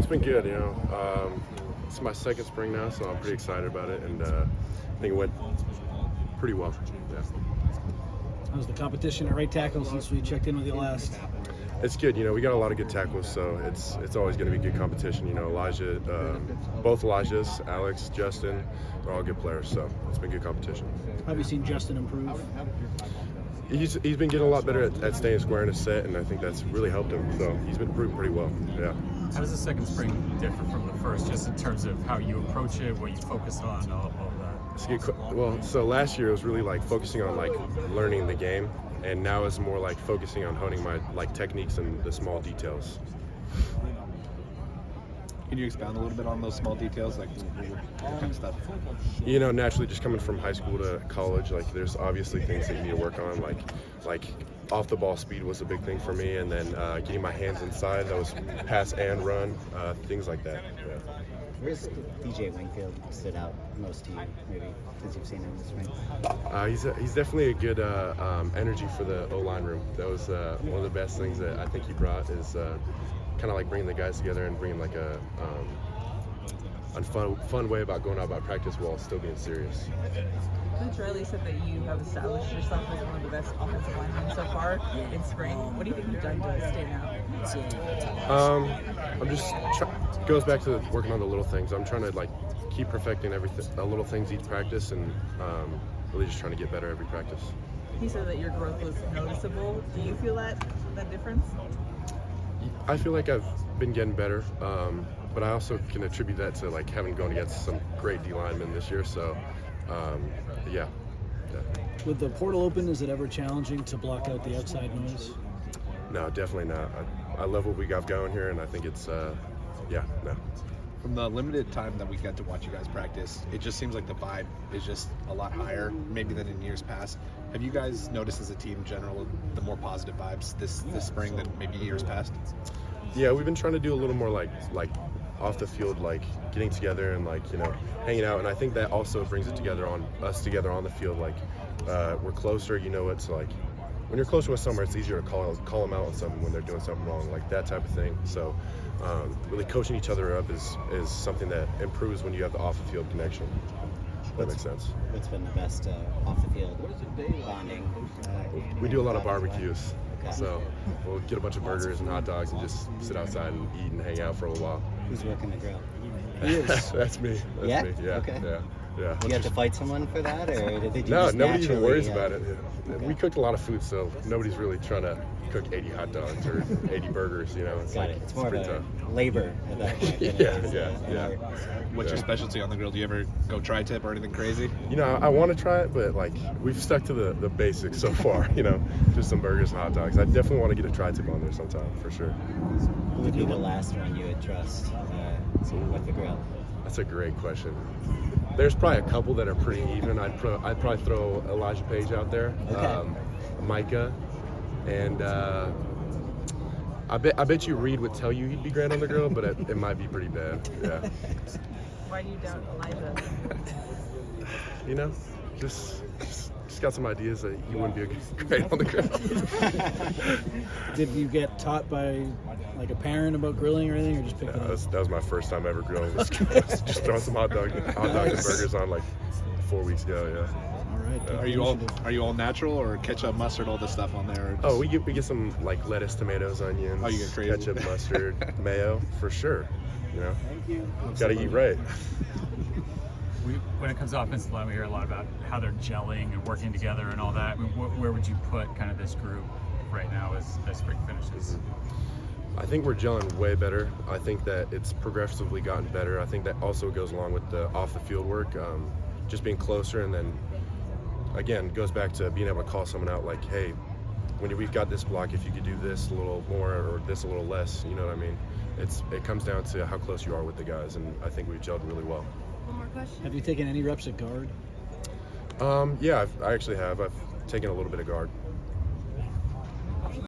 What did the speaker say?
been good, it's my second spring now, so I'm pretty excited about it, and I think it went pretty well. Yeah. How's the competition at right tackle since we checked in with you last? It's good. We got a lot of good tackles, so it's always going to be good competition. Elijah, both Elijahs, Alex, Justin, they're all good players, so it's been good competition. How have you seen Justin improve? He's been getting a lot better at staying square in his set, and I think that's really helped him. So he's been improving pretty well. Yeah. How does the second spring differ from the first, just in terms of how you approach it, what you focus on, all that? Well, so last year it was really like focusing on like learning the game, and now it's more like focusing on honing my like techniques and the small details. Can you expound a little bit on those small details, like what kind of stuff? Naturally, just coming from high school to college, like there's obviously things that you need to work on, like off the ball speed was a big thing for me, and then getting my hands inside, that was pass and run, things like that. Yeah. Where's DJ Wingfield stood out most to you, maybe, since you've seen him this spring? He's definitely a good energy for the O-line room. That was one of the best things that I think he brought is kind of like bringing the guys together and bringing like a fun way about going out about practice while still being serious. Coach Riley said that you have established yourself as one of the best offensive linemen so far in spring. What do you think you've done to stand out? I'm just goes back to working on the little things. I'm trying to like keep perfecting everything, the little things each practice, and really just trying to get better every practice. He said that your growth was noticeable. Do you feel that difference? I feel like I've been getting better, but I also can attribute that to like having gone against some great D linemen this year. So, yeah. With the portal open, is it ever challenging to block out the outside noise? No, definitely not. I love what we got going here, and I think it's, no. From the limited time that we got to watch you guys practice, it just seems like the vibe is just a lot higher, maybe than in years past. Have you guys noticed as a team in general the more positive vibes this spring than maybe years past? Yeah, we've been trying to do a little more like off the field, like getting together and like hanging out, and I think that also brings it together on the field. Like we're closer, it's like when you're closer with someone, it's easier to call them out on something when they're doing something wrong, like that type of thing. So really coaching each other up is something that improves when you have the off the field connection. That makes sense. What's been the best off the field bonding? We do a lot of barbecues. Okay. So we'll get a bunch of burgers and hot dogs and just sit outside and eat and hang out for a little while. Who's working the grill? That's me. Yeah? Me. Yeah. Okay. Yeah. You have to fight someone for that, or did you No, just nobody even worries about it. Okay. We cooked a lot of food, so nobody's really trying to cook 80 hot dogs or 80 burgers. It's Got like it. It's more of pretty a tough. labor at that point. Yeah. What's your specialty on the grill? Do you ever go tri-tip or anything crazy? I want to try it, but like we've stuck to the basics so far. Just some burgers and hot dogs. I definitely want to get a tri-tip on there sometime for sure. Who would be the last one you would trust with the grill? That's a great question. There's probably a couple that are pretty even. I'd probably throw Elijah Page out there, Okay. Micah, and I bet you Reed would tell you he'd be great on the grill, but it might be pretty bad. Yeah. Why do you doubt Elijah? Just got some ideas that he wouldn't be great on the grill. Did you get taught by like a parent about grilling or anything, or just pick it up? That was my first time ever grilling. Was just throwing some hot dogs and burgers on like 4 weeks ago. Yeah. All right. Yeah. Are you all natural, or ketchup, mustard, all this stuff on there? Oh, we get some like lettuce, tomatoes, onions. Oh, you get crazy. Ketchup, mustard, mayo for sure. Thank you. Got to eat right. When it comes to offensive line, we hear a lot about how they're gelling and working together and all that. I mean, where would you put kind of this group right now as spring finishes? I think we're gelling way better. I think that it's progressively gotten better. I think that also goes along with the off the field work, just being closer, and then again goes back to being able to call someone out like, hey, when we've got this block, if you could do this a little more or this a little less, you know what I mean? It comes down to how close you are with the guys, and I think we've gelled really well. One more question. Have you taken any reps at guard? Yeah, I actually have. I've taken a little bit of guard.